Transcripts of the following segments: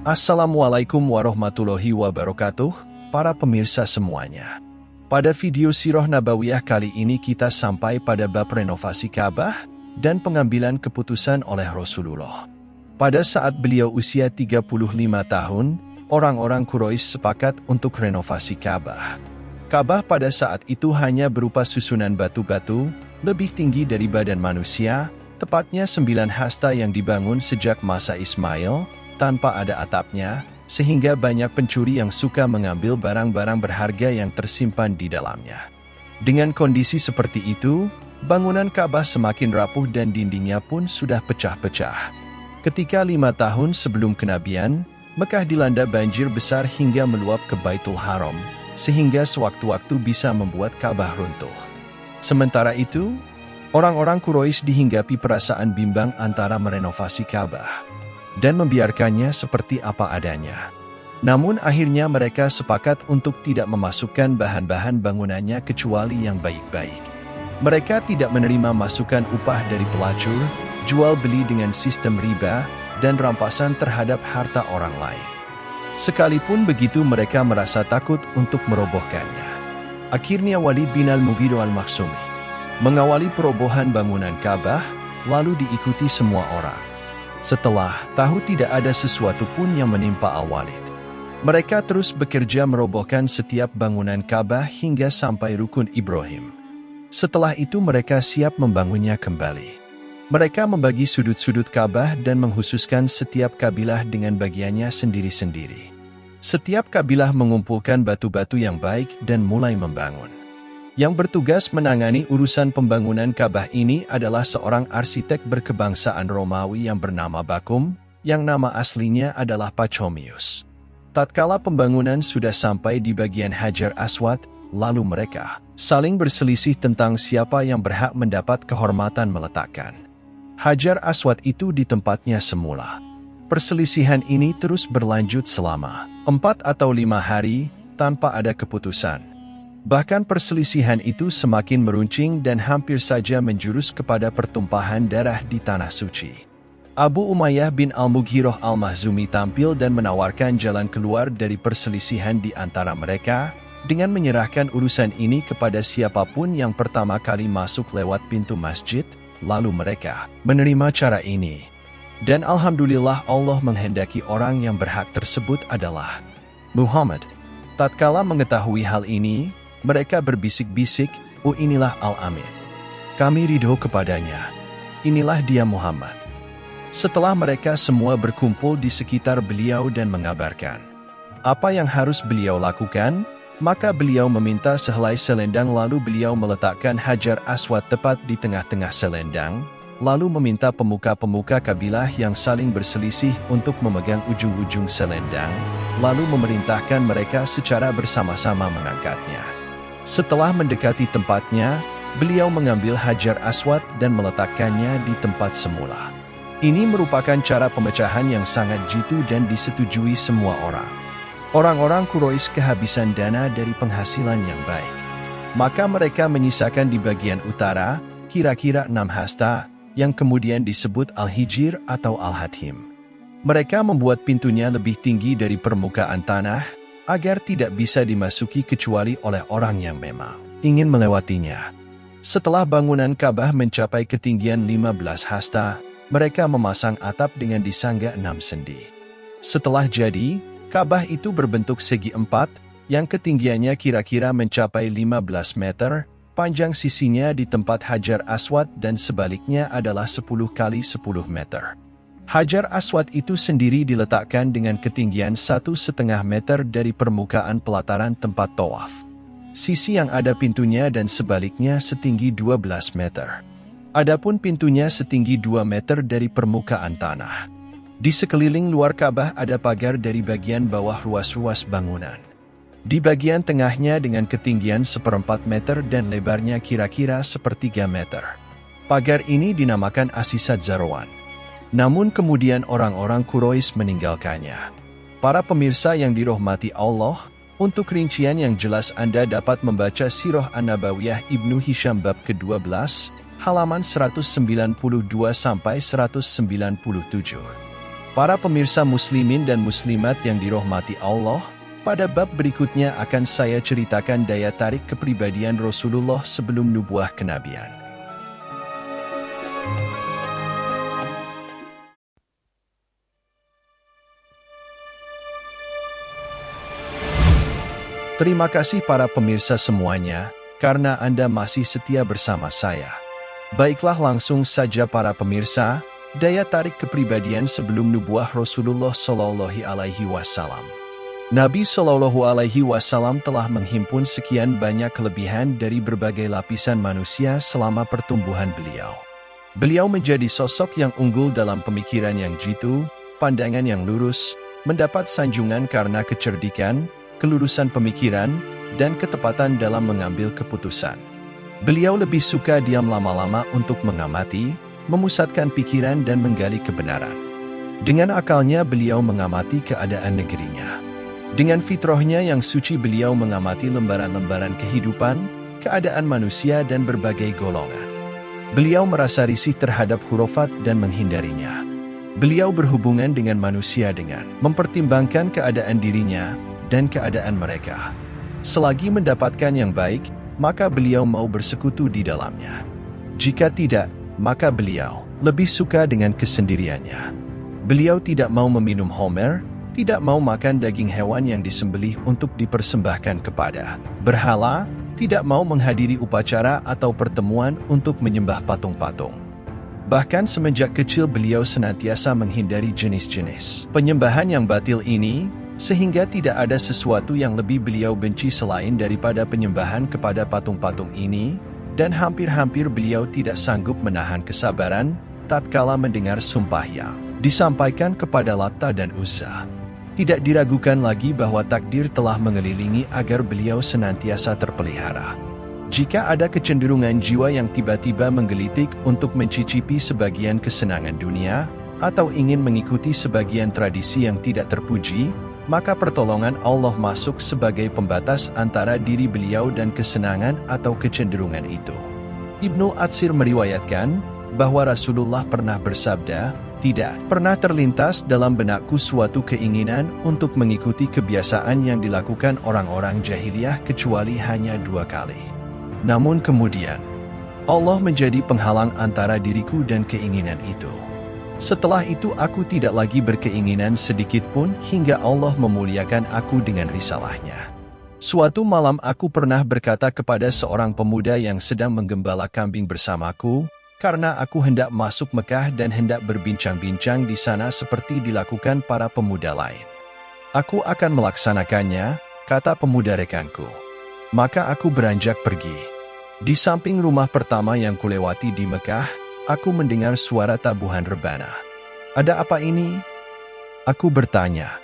Assalamualaikum warahmatullahi wabarakatuh, para pemirsa semuanya. Pada video Sirah Nabawiyah kali ini kita sampai pada bab renovasi Ka'bah dan pengambilan keputusan oleh Rasulullah. Pada saat beliau usia 35 tahun, orang-orang Quraisy sepakat untuk renovasi Ka'bah. Ka'bah pada saat itu hanya berupa susunan batu-batu, lebih tinggi dari badan manusia, tepatnya 9 hasta yang dibangun sejak masa Ismail, tanpa ada atapnya, sehingga banyak pencuri yang suka mengambil barang-barang berharga yang tersimpan di dalamnya. Dengan kondisi seperti itu, bangunan Ka'bah semakin rapuh dan dindingnya pun sudah pecah-pecah. Ketika 5 tahun sebelum kenabian, Mekah dilanda banjir besar hingga meluap ke Baitul Haram, sehingga sewaktu-waktu bisa membuat Ka'bah runtuh. Sementara itu, orang-orang Quraisy dihinggapi perasaan bimbang antara merenovasi Ka'bah dan membiarkannya seperti apa adanya. Namun akhirnya mereka sepakat untuk tidak memasukkan bahan-bahan bangunannya kecuali yang baik-baik. Mereka tidak menerima masukan upah dari pelacur, jual beli dengan sistem riba, dan rampasan terhadap harta orang lain. Sekalipun begitu mereka merasa takut untuk merobohkannya. Akhirnya Walid bin al-Mughirah al-Makhzumi mengawali perobohan bangunan Ka'bah, lalu diikuti semua orang. Setelah tahu tidak ada sesuatu pun yang menimpa Al-Walid, mereka terus bekerja merobohkan setiap bangunan Ka'bah hingga sampai Rukun Ibrahim. Setelah itu mereka siap membangunnya kembali. Mereka membagi sudut-sudut Ka'bah dan menghususkan setiap kabilah dengan bagiannya sendiri-sendiri. Setiap kabilah mengumpulkan batu-batu yang baik dan mulai membangun. Yang bertugas menangani urusan pembangunan Ka'bah ini adalah seorang arsitek berkebangsaan Romawi yang bernama Bakum, yang nama aslinya adalah Pachomius. Tatkala pembangunan sudah sampai di bagian Hajar Aswad, lalu mereka saling berselisih tentang siapa yang berhak mendapat kehormatan meletakkan Hajar Aswad itu di tempatnya semula. Perselisihan ini terus berlanjut selama 4 atau 5 hari, tanpa ada keputusan. Bahkan perselisihan itu semakin meruncing dan hampir saja menjurus kepada pertumpahan darah di Tanah Suci. Abu Umayyah bin al-Mughirah al-Makhzumi tampil dan menawarkan jalan keluar dari perselisihan di antara mereka, dengan menyerahkan urusan ini kepada siapapun yang pertama kali masuk lewat pintu masjid, lalu mereka menerima cara ini. Dan Alhamdulillah Allah menghendaki orang yang berhak tersebut adalah Muhammad. Tatkala mengetahui hal ini, mereka berbisik-bisik, "Oh, inilah Al-Amin. Kami ridho kepadanya. Inilah dia Muhammad." Setelah mereka semua berkumpul di sekitar beliau dan mengabarkan apa yang harus beliau lakukan, maka beliau meminta sehelai selendang lalu beliau meletakkan Hajar Aswad tepat di tengah-tengah selendang, lalu meminta pemuka-pemuka kabilah yang saling berselisih untuk memegang ujung-ujung selendang, lalu memerintahkan mereka secara bersama-sama mengangkatnya. Setelah mendekati tempatnya, beliau mengambil Hajar Aswad dan meletakkannya di tempat semula. Ini merupakan cara pemecahan yang sangat jitu dan disetujui semua orang. Orang-orang Quraisy kehabisan dana dari penghasilan yang baik. Maka mereka menyisakan di bagian utara, kira-kira 6 hasta, yang kemudian disebut Al-Hijir atau Al-Hadhim. Mereka membuat pintunya lebih tinggi dari permukaan tanah, agar tidak bisa dimasuki kecuali oleh orang yang memang ingin melewatinya. Setelah bangunan Ka'bah mencapai ketinggian 15 hasta, mereka memasang atap dengan disangga 6 sendi. Setelah jadi, Ka'bah itu berbentuk segi 4, yang ketinggiannya kira-kira mencapai 15 meter, panjang sisinya di tempat Hajar Aswad dan sebaliknya adalah 10 kali 10 meter. Hajar Aswad itu sendiri diletakkan dengan ketinggian 1,5 meter dari permukaan pelataran tempat tawaf. Sisi yang ada pintunya dan sebaliknya setinggi 12 meter. Adapun pintunya setinggi 2 meter dari permukaan tanah. Di sekeliling luar Ka'bah ada pagar dari bagian bawah ruas-ruas bangunan. Di bagian tengahnya dengan ketinggian 1/4 meter dan lebarnya kira-kira 1/3 meter. Pagar ini dinamakan Asisat Zarwan. Namun kemudian orang-orang Quraisy meninggalkannya. Para pemirsa yang dirahmati Allah, untuk rincian yang jelas Anda dapat membaca Sirah An-Nabawiyah Ibnu Hisham bab ke-12, halaman 192-197. Para pemirsa muslimin dan muslimat yang dirahmati Allah, pada bab berikutnya akan saya ceritakan daya tarik kepribadian Rasulullah sebelum nubuah kenabian. Terima kasih para pemirsa semuanya, karena Anda masih setia bersama saya. Baiklah, langsung saja para pemirsa, daya tarik kepribadian sebelum nubuah Rasulullah Shallallahu Alaihi Wasallam. Nabi Shallallahu Alaihi Wasallam telah menghimpun sekian banyak kelebihan dari berbagai lapisan manusia selama pertumbuhan beliau. Beliau menjadi sosok yang unggul dalam pemikiran yang jitu, pandangan yang lurus, mendapat sanjungan karena kecerdikan, kelurusan pemikiran, dan ketepatan dalam mengambil keputusan. Beliau lebih suka diam lama-lama untuk mengamati, memusatkan pikiran dan menggali kebenaran. Dengan akalnya beliau mengamati keadaan negerinya. Dengan fitrahnya yang suci beliau mengamati lembaran-lembaran kehidupan, keadaan manusia dan berbagai golongan. Beliau merasa risih terhadap khurafat dan menghindarinya. Beliau berhubungan dengan manusia dengan mempertimbangkan keadaan dirinya dan keadaan mereka. Selagi mendapatkan yang baik, maka beliau mau bersekutu di dalamnya. Jika tidak, maka beliau lebih suka dengan kesendiriannya. Beliau tidak mau meminum homer, tidak mau makan daging hewan yang disembelih untuk dipersembahkan kepada berhala, tidak mau menghadiri upacara atau pertemuan untuk menyembah patung-patung. Bahkan semenjak kecil beliau senantiasa menghindari jenis-jenis penyembahan yang batil ini, sehingga tidak ada sesuatu yang lebih beliau benci selain daripada penyembahan kepada patung-patung ini, dan hampir-hampir beliau tidak sanggup menahan kesabaran tatkala mendengar sumpah yang disampaikan kepada Lata dan Uzza. Tidak diragukan lagi bahwa takdir telah mengelilingi agar beliau senantiasa terpelihara. Jika ada kecenderungan jiwa yang tiba-tiba menggelitik untuk mencicipi sebagian kesenangan dunia, atau ingin mengikuti sebagian tradisi yang tidak terpuji, maka pertolongan Allah masuk sebagai pembatas antara diri beliau dan kesenangan atau kecenderungan itu. Ibnu Atsir meriwayatkan bahwa Rasulullah pernah bersabda, "Tidak pernah terlintas dalam benakku suatu keinginan untuk mengikuti kebiasaan yang dilakukan orang-orang jahiliyah kecuali hanya 2 kali. Namun kemudian, Allah menjadi penghalang antara diriku dan keinginan itu. Setelah itu aku tidak lagi berkeinginan sedikit pun hingga Allah memuliakan aku dengan risalahnya." Suatu malam aku pernah berkata kepada seorang pemuda yang sedang menggembala kambing bersamaku, karena aku hendak masuk Mekah dan hendak berbincang-bincang di sana seperti dilakukan para pemuda lain. "Aku akan melaksanakannya," kata pemuda rekanku. Maka aku beranjak pergi. Di samping rumah pertama yang kulewati di Mekah, aku mendengar suara tabuhan rebana. "Ada apa ini?" aku bertanya.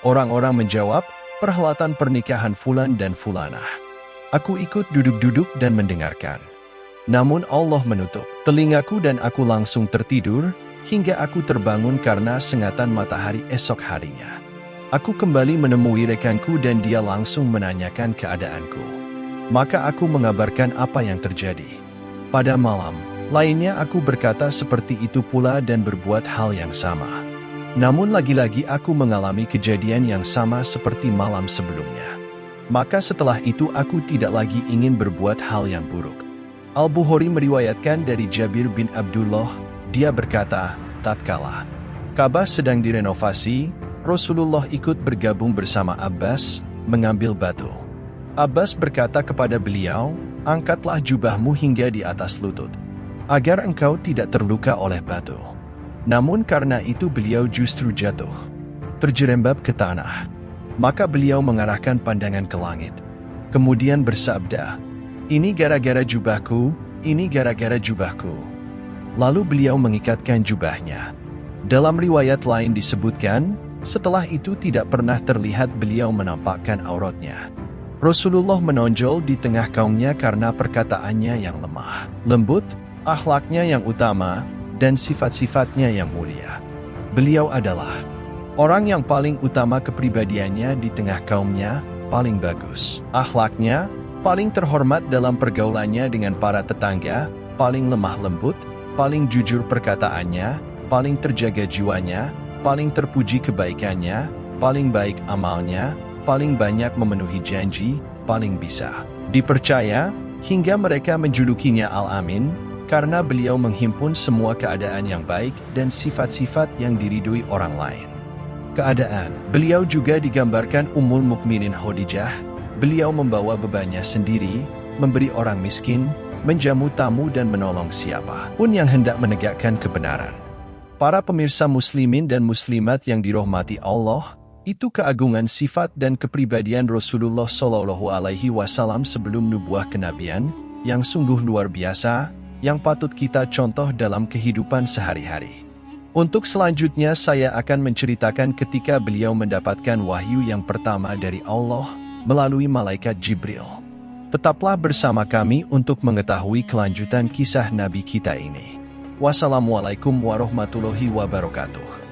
Orang-orang menjawab, "Perhelatan pernikahan Fulan dan Fulanah." Aku ikut duduk-duduk dan mendengarkan. Namun Allah menutup telingaku dan aku langsung tertidur, hingga aku terbangun karena sengatan matahari esok harinya. Aku kembali menemui rekanku dan dia langsung menanyakan keadaanku. Maka aku mengabarkan apa yang terjadi. Pada malam lainnya aku berkata seperti itu pula dan berbuat hal yang sama. Namun lagi-lagi aku mengalami kejadian yang sama seperti malam sebelumnya. Maka setelah itu aku tidak lagi ingin berbuat hal yang buruk. Al-Bukhari meriwayatkan dari Jabir bin Abdullah, dia berkata, tatkala Ka'bah sedang direnovasi, Rasulullah ikut bergabung bersama Abbas, mengambil batu. Abbas berkata kepada beliau, "Angkatlah jubahmu hingga di atas lutut, agar engkau tidak terluka oleh batu." Namun karena itu beliau justru jatuh, terjerembab ke tanah. Maka beliau mengarahkan pandangan ke langit. Kemudian bersabda, "Ini gara-gara jubahku, ini gara-gara jubahku." Lalu beliau mengikatkan jubahnya. Dalam riwayat lain disebutkan, setelah itu tidak pernah terlihat beliau menampakkan auratnya. Rasulullah menonjol di tengah kaumnya karena perkataannya yang lemah, lembut, akhlaknya yang utama, dan sifat-sifatnya yang mulia. Beliau adalah orang yang paling utama kepribadiannya di tengah kaumnya, paling bagus akhlaknya, paling terhormat dalam pergaulannya dengan para tetangga, paling lemah lembut, paling jujur perkataannya, paling terjaga jiwanya, paling terpuji kebaikannya, paling baik amalnya, paling banyak memenuhi janji, paling bisa dipercaya, hingga mereka menjulukinya Al-Amin, karena beliau menghimpun semua keadaan yang baik dan sifat-sifat yang diridhoi orang lain. Keadaan beliau juga digambarkan Ummul Mukminin Khadijah. Beliau membawa bebannya sendiri, memberi orang miskin, menjamu tamu dan menolong siapa pun yang hendak menegakkan kebenaran. Para pemirsa muslimin dan muslimat yang dirahmati Allah, itu keagungan sifat dan kepribadian Rasulullah Shallallahu Alaihi Wasallam sebelum nubuah kenabian, yang sungguh luar biasa, yang patut kita contoh dalam kehidupan sehari-hari. Untuk selanjutnya saya akan menceritakan ketika beliau mendapatkan wahyu yang pertama dari Allah, melalui malaikat Jibril. Tetaplah bersama kami untuk mengetahui kelanjutan kisah Nabi kita ini. Wassalamualaikum warahmatullahi wabarakatuh.